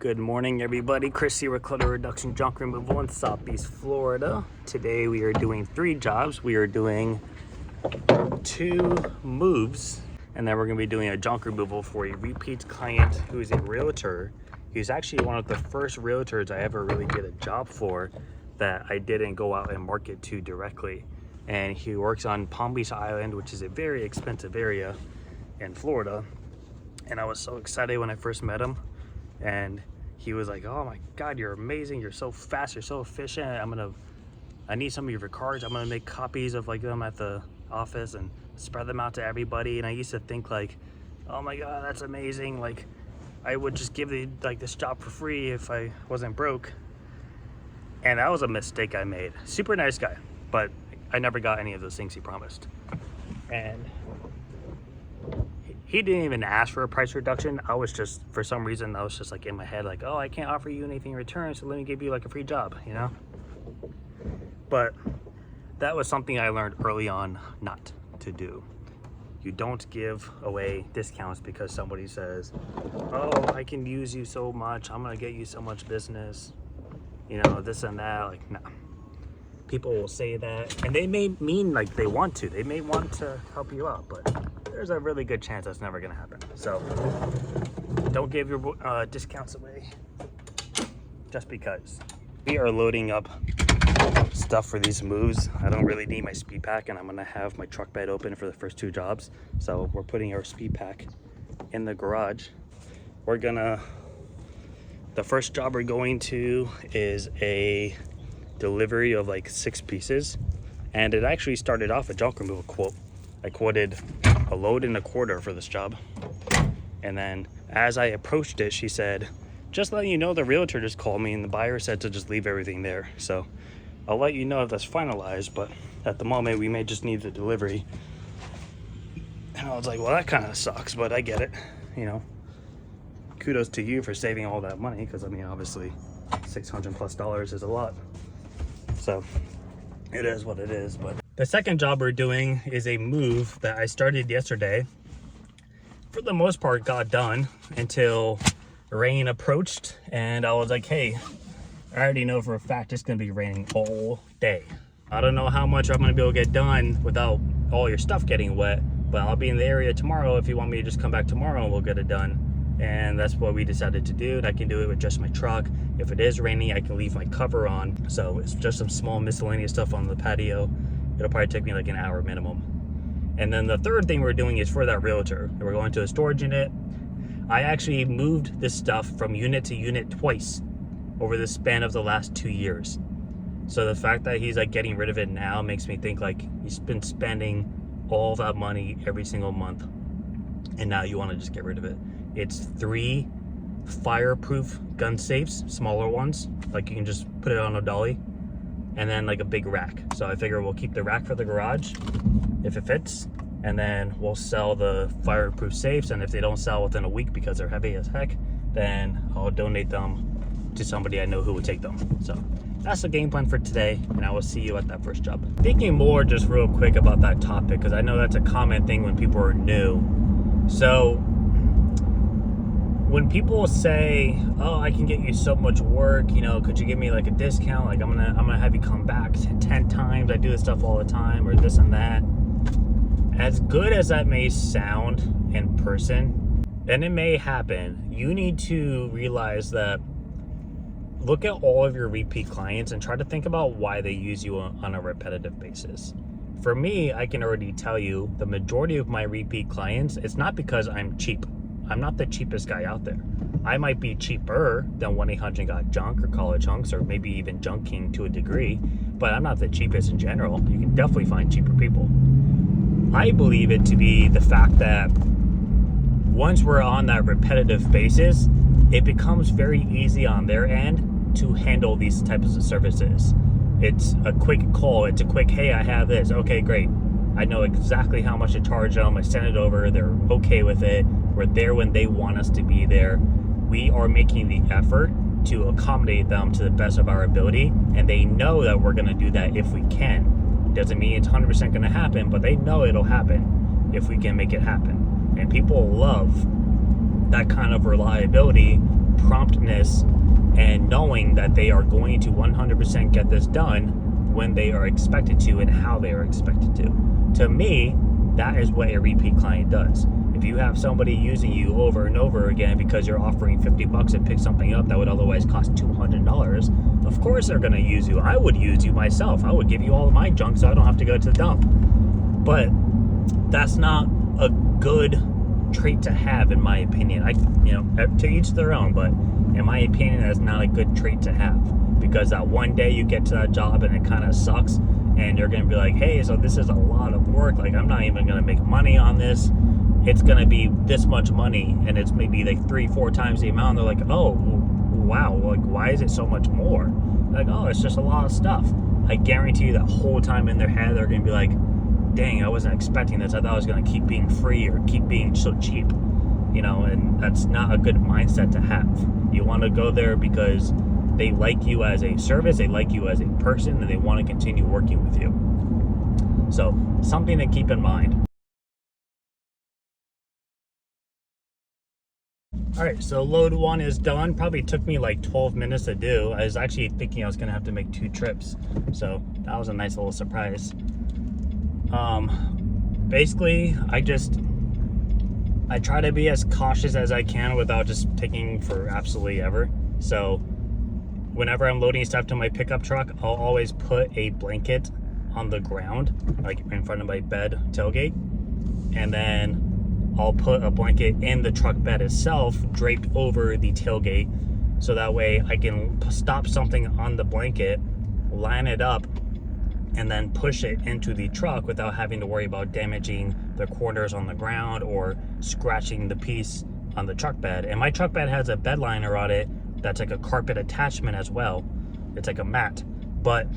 Good morning, everybody. Chris here with Clutter Reduction Junk Removal in Southeast Florida. Today we are doing 3 jobs. We are doing 2 moves, and then we're going to be doing a junk removal for a repeat client who is a realtor. He's actually one of the first realtors I ever really did a job for that I didn't go out and market to directly. And he works on Palm Beach Island, which is a very expensive area in Florida. And I was so excited when I first met him. And he was like, "Oh my God, you're amazing. You're so fast. You're so efficient. I need some of your cards. I'm gonna make copies of them at the office and spread them out to everybody." And I used to think like, "Oh my God, that's amazing. Like, I would just give this job for free if I wasn't broke." And that was a mistake I made. Super nice guy, but I never got any of those things he promised. And he didn't even ask for a price reduction. I was just, for some reason, I was just like in my head, like, "Oh, I can't offer you anything in return, so let me give you like a free job," you know? But that was something I learned early on not to do. You don't give away discounts because somebody says, "Oh, I can use you so much. I'm gonna get you so much business," you know, this and that. Like, no. People will say that, and they may mean like they want to. They may want to help you out, but there's a really good chance that's never gonna happen. So don't give your discounts away just because. We are loading up stuff for these moves. I don't really need my Speed Pak, and I'm gonna have my truck bed open for the first 2 jobs. So we're putting our Speed Pak in the garage. The first job we're going to is a delivery of like 6 pieces, and it actually started off a junk removal quote. I quoted a load and a quarter for this job, and then as I approached it, she said, "Just letting you know, the realtor just called me and the buyer said to just leave everything there, so I'll let you know if that's finalized, but at the moment we may just need the delivery." And I was like, "Well, that kind of sucks, but I get it, you know. Kudos to you for saving all that money, because I mean, obviously $600+ is a lot. So it is what it is." But the second job we're doing is a move that I started yesterday. For the most part, got done until rain approached, and I was like, "Hey, I already know for a fact it's gonna be raining all day. I don't know how much I'm gonna be able to get done without all your stuff getting wet, but I'll be in the area tomorrow if you want me to just come back tomorrow and we'll get it done." And that's what we decided to do. And I can do it with just my truck. If it is raining, I can leave my cover on. So it's just some small miscellaneous stuff on the patio. It'll probably take me like an hour minimum. And then the third thing we're doing is for that realtor. We're going to a storage unit. I actually moved this stuff from unit to unit twice over the span of the last 2 years. So the fact that he's like getting rid of it now makes me think like he's been spending all that money every single month, and now you want to just get rid of it. It's 3 fireproof gun safes, smaller ones, like you can just put it on a dolly, and then like a big rack. So I figure we'll keep the rack for the garage if it fits, and then we'll sell the fireproof safes, and if they don't sell within a week because they're heavy as heck, then I'll donate them to somebody I know who would take them. So that's the game plan for today, and I will see you at that first job. Thinking more just real quick about that topic, because I know that's a common thing when people are new. So when people say, "Oh, I can get you so much work, you know, could you give me like a discount? Like I'm gonna have you come back 10 times. I do this stuff all the time," or this and that. As good as that may sound in person, and it may happen, you need to realize that look at all of your repeat clients and try to think about why they use you on a repetitive basis. For me, I can already tell you the majority of my repeat clients, it's not because I'm cheap. I'm not the cheapest guy out there. I might be cheaper than 1-800 Got Junk or College Hunks, or maybe even Junk King to a degree, but I'm not the cheapest in general. You can definitely find cheaper people. I believe it to be the fact that once we're on that repetitive basis, it becomes very easy on their end to handle these types of services. It's a quick call. It's a quick, "Hey, I have this." Okay, great. I know exactly how much to charge them. I send it over. They're okay with it. We're there when they want us to be there. We are making the effort to accommodate them to the best of our ability, and they know that we're going to do that if we can. Doesn't mean it's 100% going to happen, but they know it'll happen if we can make it happen. And people love that kind of reliability promptness and knowing that they are going to 100% get this done when they are expected to and how they are expected to. To me, that is what a repeat client does. If you have somebody using you over and over again because you're offering $50 to pick something up that would otherwise cost $200, of course they're going to use you. I would use you myself. I would give you all of my junk so I don't have to go to the dump. But that's not a good trait to have, in my opinion. To each their own, but in my opinion, that's not a good trait to have, because that one day you get to that job and it kind of sucks, and you're going to be like, hey, so this is a lot of work. Like, I'm not even going to make money on this. It's going to be this much money, and it's maybe like 3-4 times the amount. They're like, oh, wow, like, why is it so much more? Like, oh, it's just a lot of stuff. I guarantee you that whole time in their head, they're going to be like, dang, I wasn't expecting this. I thought I was going to keep being free or keep being so cheap, and that's not a good mindset to have. You want to go there because they like you as a service, they like you as a person, and they want to continue working with you. So, something to keep in mind. All right, so load 1 is done. Probably took me like 12 minutes to do. I was actually thinking I was gonna have to make 2 trips. So that was a nice little surprise. Basically, I try to be as cautious as I can without just taking for absolutely ever. So whenever I'm loading stuff to my pickup truck, I'll always put a blanket on the ground, like in front of my bed tailgate. And then I'll put a blanket in the truck bed itself, draped over the tailgate, so that way I can stop something on the blanket, line it up, and then push it into the truck without having to worry about damaging the corners on the ground or scratching the piece on the truck bed. And my truck bed has a bed liner on it that's like a carpet attachment as well. It's like a mat, but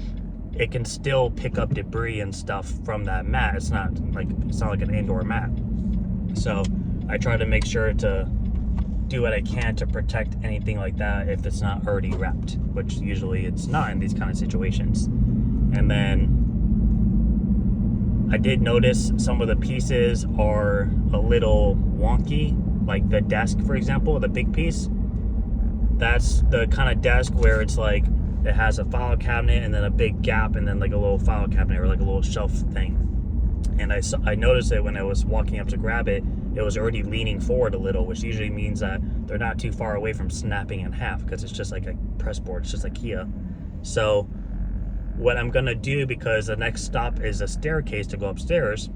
it can still pick up debris and stuff from that mat. It's not like an indoor mat. So I try to make sure to do what I can to protect anything like that if it's not already wrapped, which usually it's not in these kind of situations. And then I did notice some of the pieces are a little wonky, like the desk, for example, the big piece. That's the kind of desk where it's like it has a file cabinet and then a big gap and then like a little file cabinet or like a little shelf thing. And I noticed it when I was walking up to grab it. It was already leaning forward a little, which usually means that they're not too far away from snapping in half, because it's just like a press board. It's just IKEA. So what I'm gonna do, because the next stop is a staircase to go upstairs,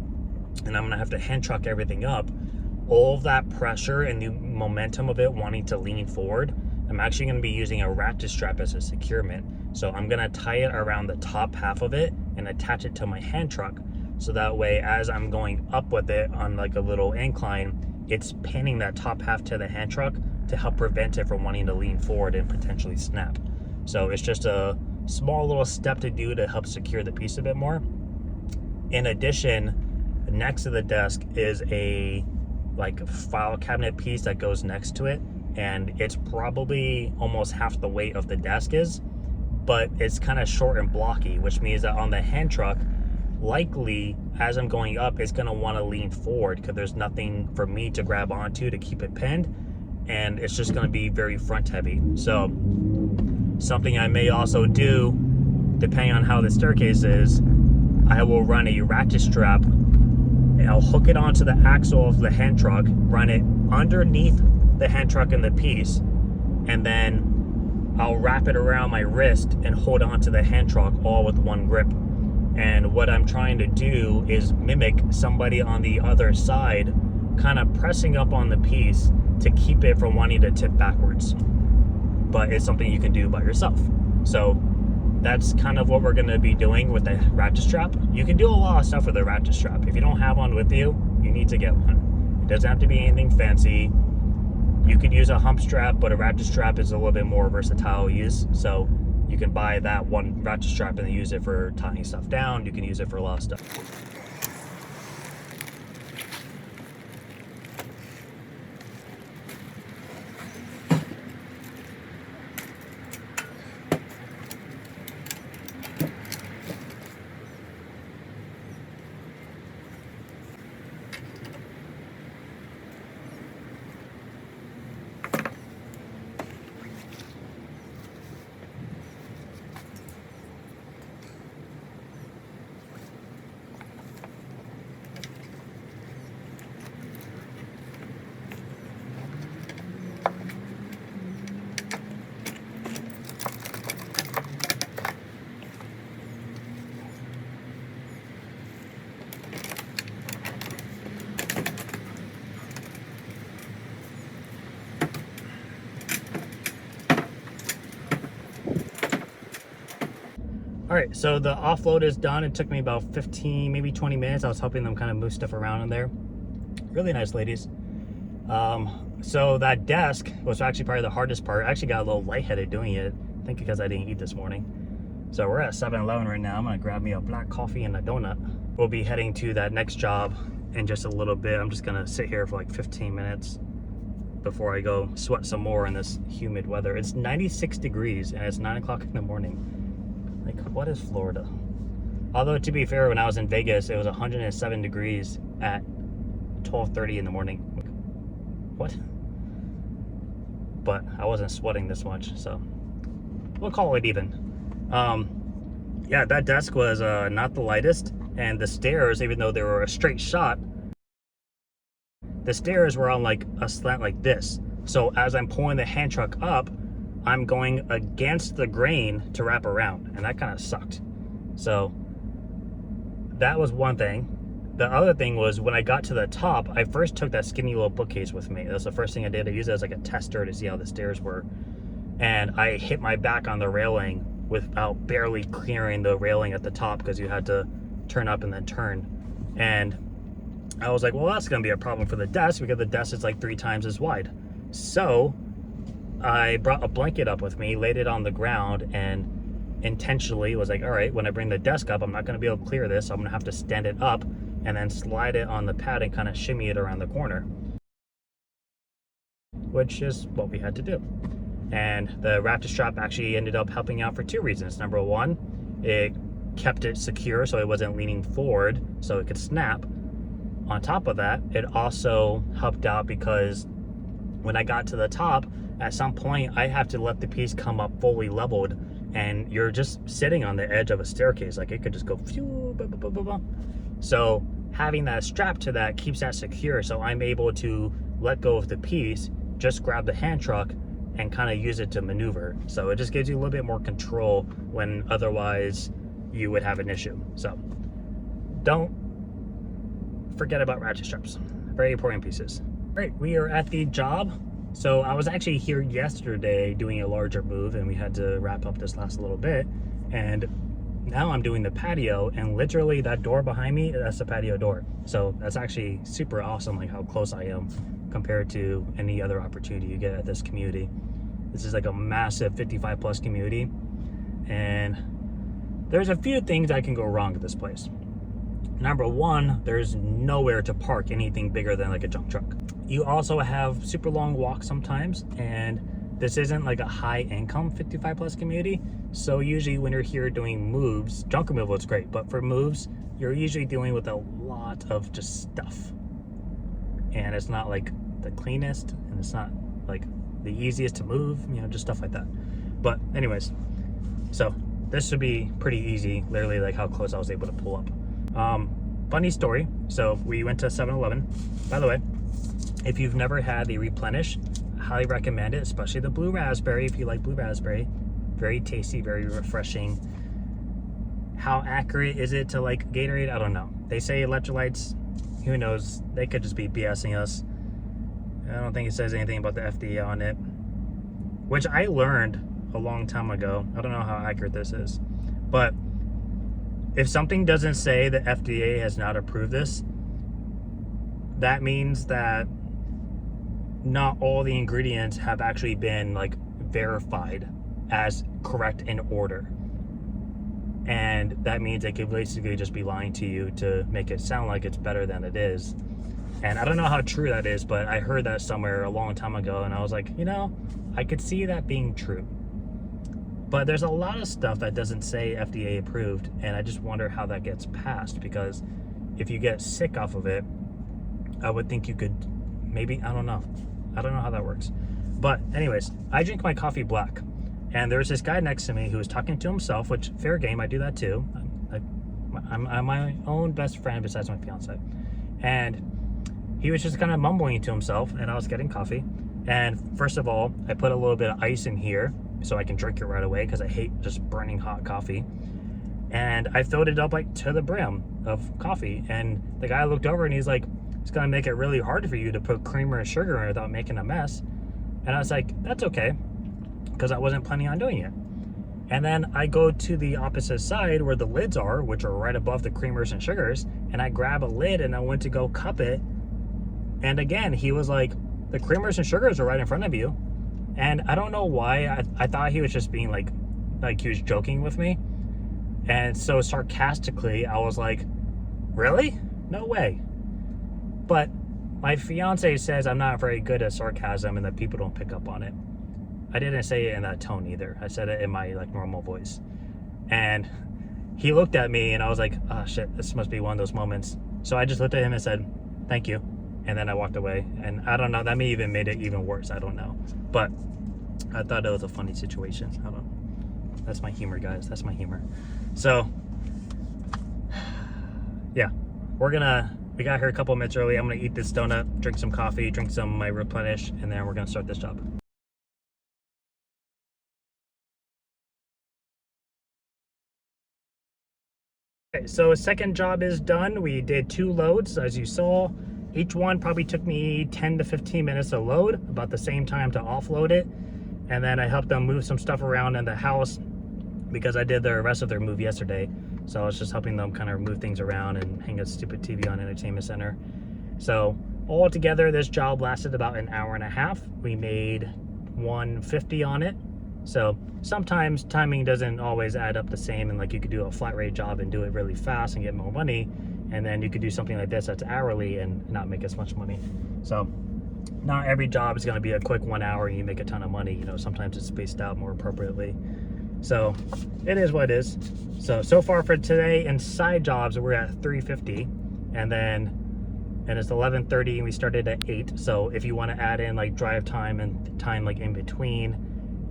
and I'm gonna have to hand truck everything up, all of that pressure and the momentum of it wanting to lean forward, I'm actually gonna be using a ratchet strap as a securement. So I'm gonna tie it around the top half of it and attach it to my hand truck. So that way, as I'm going up with it on like a little incline, it's pinning that top half to the hand truck to help prevent it from wanting to lean forward and potentially snap. So it's just a small little step to do to help secure the piece a bit more. In addition, next to the desk is a like file cabinet piece that goes next to it, and it's probably almost half the weight of the desk is, but it's kind of short and blocky, which means that on the hand truck, likely as I'm going up, it's going to want to lean forward because there's nothing for me to grab onto to keep it pinned, and it's just going to be very front heavy. So something I may also do, depending on how the staircase is, I will run a ratchet strap and I'll hook it onto the axle of the hand truck, run it underneath the hand truck in the piece, and then I'll wrap it around my wrist and hold onto the hand truck all with one grip. And what I'm trying to do is mimic somebody on the other side kind of pressing up on the piece to keep it from wanting to tip backwards. But it's something you can do by yourself. So that's kind of what we're going to be doing with the ratchet strap. You can do a lot of stuff with a ratchet strap. If you don't have one with you, you need to get one. It doesn't have to be anything fancy. You could use a hump strap, but a ratchet strap is a little bit more versatile use. So you can buy that one ratchet strap and then use it for tying stuff down. You can use it for a lot of stuff. All right, so the offload is done. It took me about 15, maybe 20 minutes. I was helping them kind of move stuff around in there. Really nice ladies. So that desk was actually probably the hardest part. I actually got a little lightheaded doing it, I think because I didn't eat this morning. So we're at 7-Eleven right now. I'm gonna grab me a black coffee and a donut. We'll be heading to that next job in just a little bit. I'm just gonna sit here for like 15 minutes before I go sweat some more in this humid weather. It's 96 degrees and it's 9 o'clock in the morning. Like, what is Florida? Although, to be fair, when I was in Vegas, it was 107 degrees at 12:30 in the morning. What? But I wasn't sweating this much, so we'll call it even. Yeah, that desk was not the lightest, and the stairs, even though they were a straight shot, the stairs were on like a slant like this. So as I'm pulling the hand truck up, I'm going against the grain to wrap around, and that kind of sucked. So that was one thing. The other thing was when I got to the top, I first took that skinny little bookcase with me. That was the first thing I did. I used it as like a tester to see how the stairs were. And I hit my back on the railing without barely clearing the railing at the top because you had to turn up and then turn. And I was like, well, that's gonna be a problem for the desk because the desk is like 3 times as wide. So I brought a blanket up with me, laid it on the ground, and intentionally was like, all right, when I bring the desk up, I'm not gonna be able to clear this, so I'm gonna have to stand it up and then slide it on the pad and kind of shimmy it around the corner, which is what we had to do. And the ratchet strap actually ended up helping out for 2 reasons. Number one, it kept it secure so it wasn't leaning forward so it could snap. On top of that, it also helped out because when I got to the top, at some point I have to let the piece come up fully leveled, and you're just sitting on the edge of a staircase. Like, it could just go phew, blah, blah, blah, blah, blah. So having that strap to that keeps that secure, so I'm able to let go of the piece, just grab the hand truck and kind of use it to maneuver. So it just gives you a little bit more control when otherwise you would have an issue. So don't forget about ratchet straps. Very important pieces. All right, we are at the job. So I was actually here yesterday doing a larger move, and we had to wrap up this last little bit. And now I'm doing the patio, and literally that door behind me, that's the patio door. So that's actually super awesome, like how close I am compared to any other opportunity you get at this community. This is like a massive 55 plus community, and there's a few things that can go wrong at this place. Number one, there's nowhere to park anything bigger than like a junk truck. You also have super long walks sometimes, and this isn't like a high income 55 plus community. So usually when you're here doing moves, junk removal is great, but for moves, you're usually dealing with a lot of just stuff. And it's not like the cleanest, and it's not like the easiest to move, you know, just stuff like that. But anyways, so this should be pretty easy, literally like how close I was able to pull up. Funny story, so we went to 7-Eleven. By the way, if you've never had the Replenish, I highly recommend it, especially the blue raspberry if you like blue raspberry. Very tasty, very refreshing. How accurate is it to like Gatorade? I don't know. They say electrolytes, who knows? They could just be BSing us. I don't think it says anything about the FDA on it, which I learned a long time ago. I don't know how accurate this is, but if something doesn't say the FDA has not approved this, that means that not all the ingredients have actually been like verified as correct in order. And that means they could basically just be lying to you to make it sound like it's better than it is. And I don't know how true that is, but I heard that somewhere a long time ago, and I was like, you know, I could see that being true. But there's a lot of stuff that doesn't say FDA approved, and I just wonder how that gets passed, because if you get sick off of it, I would think you could maybe, I don't know how that works. But anyways, I drink my coffee black, and there's this guy next to me who was talking to himself, which fair game, I do that too. I'm my own best friend besides my fiance. And he was just kind of mumbling to himself, and I was getting coffee. And first of all, I put a little bit of ice in here so I can drink it right away, because I hate just burning hot coffee. And I filled it up like to the brim of coffee. And the guy looked over and he's like, it's gonna make it really hard for you to put creamer and sugar in it without making a mess. And I was like, that's okay, because I wasn't planning on doing it. And then I go to the opposite side where the lids are, which are right above the creamers and sugars, and I grab a lid and I went to go cup it. And again, he was like, the creamers and sugars are right in front of you. And I don't know why, I thought he was just being like he was joking with me. And so sarcastically, I was like, really? No way. But my fiance says I'm not very good at sarcasm and that people don't pick up on it. I didn't say it in that tone either. I said it in my like normal voice. And he looked at me and I was like, oh shit, this must be one of those moments. So I just looked at him and said, thank you. And then I walked away. And I don't know, that may even made it even worse. I don't know. But I thought it was a funny situation. I don't know. That's my humor, guys. That's my humor. So yeah, we got here a couple minutes early. I'm gonna eat this donut, drink some coffee, drink some of my Replenish, and then we're gonna start this job. Okay, so second job is done. We did 2 loads, as you saw. Each one probably took me 10 to 15 minutes to load, about the same time to offload it. And then I helped them move some stuff around in the house because I did the rest of their move yesterday. So I was just helping them kind of move things around and hang a stupid TV on Entertainment Center. So all together, this job lasted about an hour and a half. We made $150 on it. So sometimes timing doesn't always add up the same, and like you could do a flat rate job and do it really fast and get more money, and then you could do something like this that's hourly and not make as much money. So not every job is going to be a quick 1 hour and you make a ton of money. You know, sometimes it's spaced out more appropriately. So it is what it is. So far for today and side jobs, we're at $350, and it's 11:30 and we started at 8. So if you want to add in like drive time and time like in between,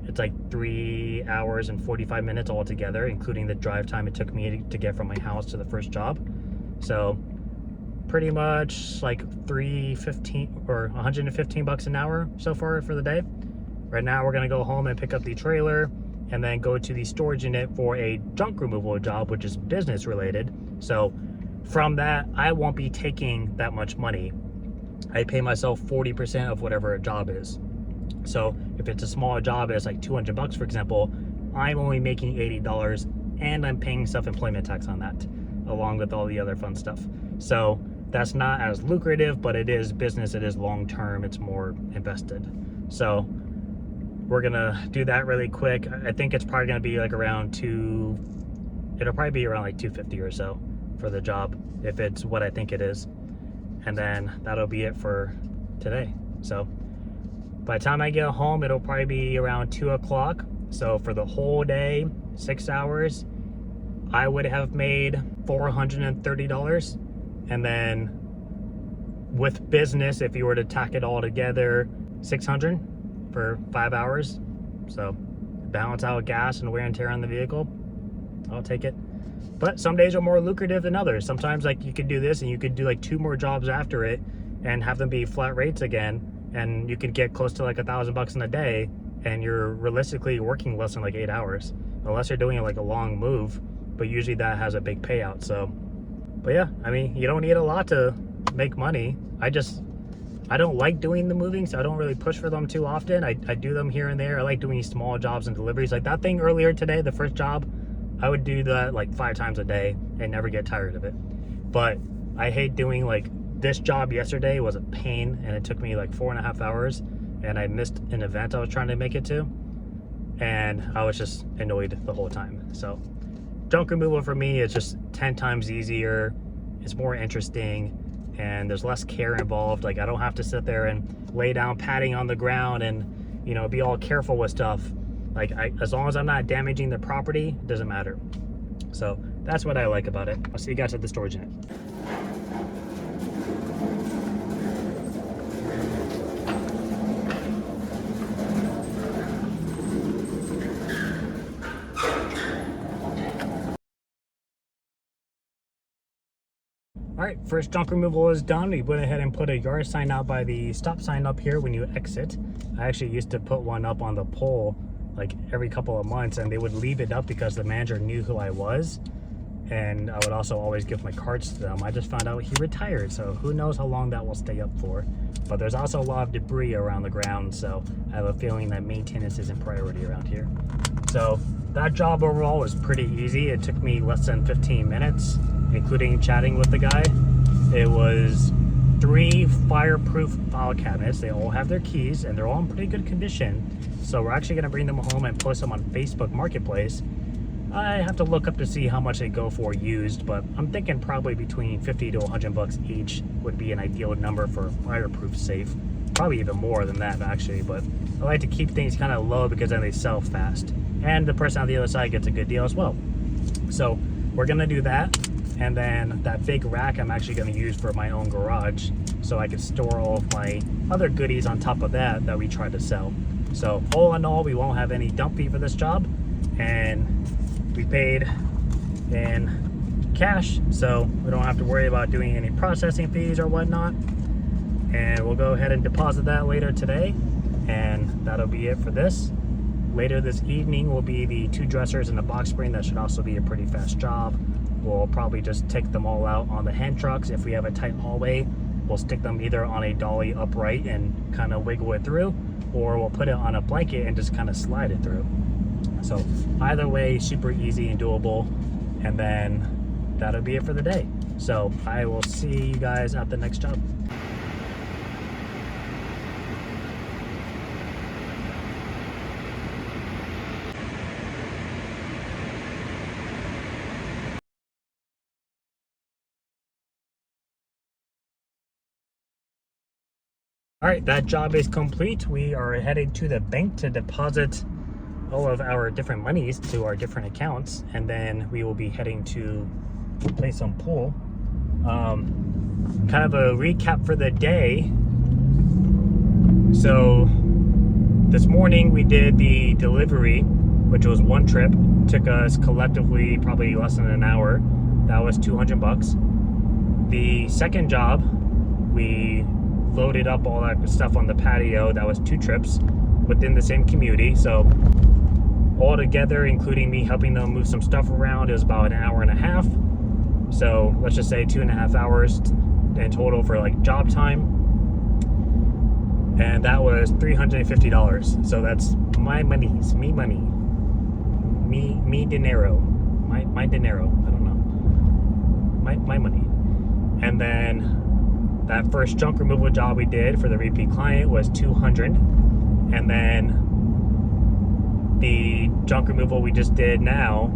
it's like 3 hours and 45 minutes altogether, including the drive time it took me to get from my house to the first job. So pretty much like $315 or $115 an hour so far for the day. Right now we're gonna go home and pick up the trailer and then go to the storage unit for a junk removal job, which is business related. So from that, I won't be taking that much money. I pay myself 40% of whatever a job is. So if it's a smaller job, it's like $200, for example, I'm only making $80 and I'm paying self-employment tax on that, along with all the other fun stuff. So that's not as lucrative, but it is business, it is long-term, it's more invested. So we're gonna do that really quick. I think it's probably gonna be like around it'll probably be around like $250 or so for the job, if it's what I think it is. And then that'll be it for today. So by the time I get home, it'll probably be around 2 o'clock. So for the whole day, 6 hours, I would have made $430. And then with business, if you were to tack it all together, $600 for 5 hours. So balance out gas and wear and tear on the vehicle, I'll take it. But some days are more lucrative than others. Sometimes like you could do this and you could do like 2 more jobs after it and have them be flat rates again, and you could get close to like $1,000 in a day, and you're realistically working less than like 8 hours, unless you're doing like a long move, but usually that has a big payout. So, but yeah, I mean, you don't need a lot to make money. I don't like doing the moving, so I don't really push for them too often. I do them here and there. I like doing small jobs and deliveries. Like that thing earlier today, the first job, I would do that like 5 times a day and never get tired of it. But I hate doing like this job yesterday was a pain, and it took me like 4.5 hours, and I missed an event I was trying to make it to, and I was just annoyed the whole time. So junk removal for me is just 10 times easier. It's more interesting, and there's less care involved. Like I don't have to sit there and lay down padding on the ground and, you know, be all careful with stuff. Like as long as I'm not damaging the property, it doesn't matter. So that's what I like about it. I'll see you guys at the storage unit. All right, first junk removal is done. We went ahead and put a yard sign out by the stop sign up here when you exit. I actually used to put one up on the pole like every couple of months, and they would leave it up because the manager knew who I was. and I would also always give my cards to them. I just found out he retired, so who knows how long that will stay up for. But there's also a lot of debris around the ground, so I have a feeling that maintenance isn't priority around here. So that job overall was pretty easy. It took me less than 15 minutes, including chatting with the guy. It was 3 fireproof file cabinets. They all have their keys and they're all in pretty good condition. So we're actually gonna bring them home and post them on Facebook Marketplace. I have to look up to see how much they go for used, but I'm thinking probably between 50 to 100 bucks each would be an ideal number for fireproof safe. Probably even more than that actually, but I like to keep things kind of low because then they sell fast. And the person on the other side gets a good deal as well. So we're gonna do that. And then that big rack I'm actually gonna use for my own garage so I can store all of my other goodies on top of that we try to sell. So all in all, we won't have any dump fee for this job, and we paid in cash, so we don't have to worry about doing any processing fees or whatnot. And we'll go ahead and deposit that later today, and that'll be it for this. Later this evening will be the 2 dressers and the box spring. That should also be a pretty fast job. We'll probably just take them all out on the hand trucks. If we have a tight hallway, we'll stick them either on a dolly upright and kind of wiggle it through, or we'll put it on a blanket and just kind of slide it through. So either way, super easy and doable. And then that'll be it for the day. So I will see you guys at the next job. All right, that job is complete. We are headed to the bank to deposit all of our different monies to our different accounts, and then we will be heading to play some pool. Kind of a recap for the day. So this morning we did the delivery, which was 1 trip. Took us collectively probably less than an hour. That was 200 bucks. The second job, we loaded up all that stuff on the patio. That was 2 trips within the same community. So all together, including me helping them move some stuff around, it was about an hour and a half. So let's just say 2.5 hours in total for like job time. And that was $350. So that's my monies, me money, me dinero, my dinero. I don't know, my money. And then that first junk removal job we did for the repeat client was 200, and then the junk removal we just did now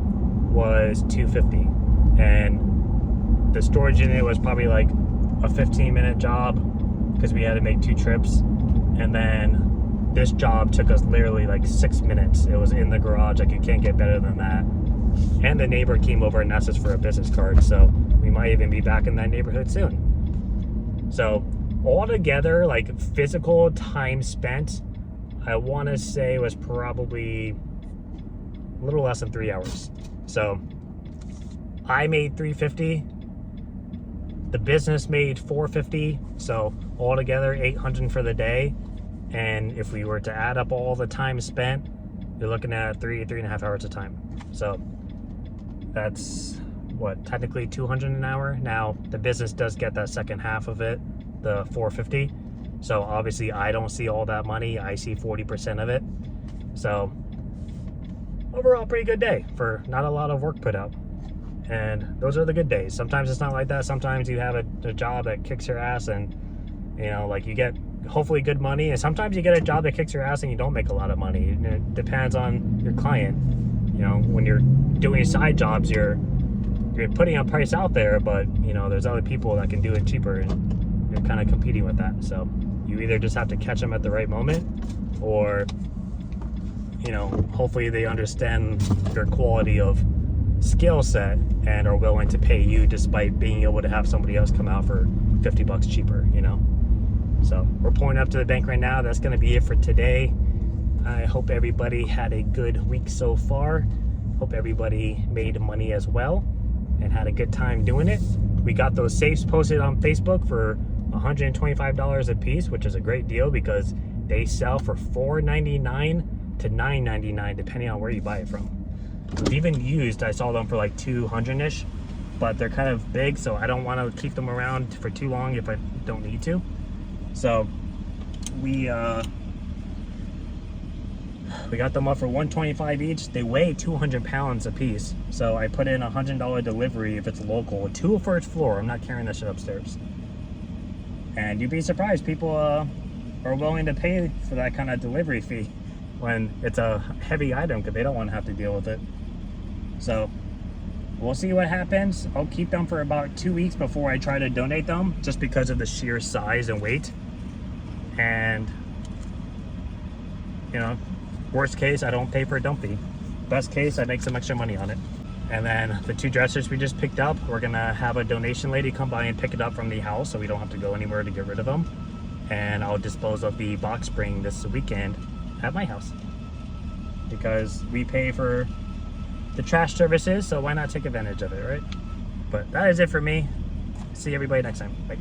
was 250, and the storage unit was probably like a 15-minute job because we had to make 2 trips, and then this job took us literally like 6 minutes. It was in the garage, like you can't get better than that. And the neighbor came over and asked us for a business card, so we might even be back in that neighborhood soon. So altogether, like physical time spent, I want to say was probably a little less than 3 hours. So I made $350. The business made $450. So altogether, $800 for the day. And if we were to add up all the time spent, you're looking at 3.5 hours of time. So that's what, technically $200 an hour. Now the business does get that second half of it, the $450. So obviously I don't see all that money. I see 40% of it. So overall, pretty good day for not a lot of work put out. And those are the good days. Sometimes it's not like that. Sometimes you have a job that kicks your ass, and you know, like you get hopefully good money, and sometimes you get a job that kicks your ass and you don't make a lot of money. And it depends on your client. You know, when you're doing side jobs, you're putting a price out there, but you know, there's other people that can do it cheaper, and you're kind of competing with that. So you either just have to catch them at the right moment, or you know, hopefully they understand your quality of skill set and are willing to pay you despite being able to have somebody else come out for 50 bucks cheaper, you know. So we're pulling up to the bank right now. That's going to be it for today. I hope everybody had a good week so far. Hope everybody made money as well and had a good time doing it. We got those safes posted on Facebook for $125 a piece, which is a great deal because they sell for $4.99 to $9.99 depending on where you buy it from. Even used, I saw them for like 200-ish. but they're kind of big, so I don't want to keep them around for too long if I don't need to. So we got them up for $125 each. They weigh 200 pounds a piece, so I put in a $100 delivery if it's local. 2 for each floor. I'm not carrying that shit upstairs. And you'd be surprised, people are willing to pay for that kind of delivery fee when it's a heavy item, because they don't want to have to deal with it. So we'll see what happens. I'll keep them for about 2 weeks before I try to donate them, just because of the sheer size and weight. And you know, worst case, I don't pay for a dump fee. Best case, I make some extra money on it. And then the 2 dressers we just picked up, we're gonna have a donation lady come by and pick it up from the house, so we don't have to go anywhere to get rid of them. And I'll dispose of the box spring this weekend at my house, because we pay for the trash services, so why not take advantage of it, right? But that is it for me. See everybody next time. Bye.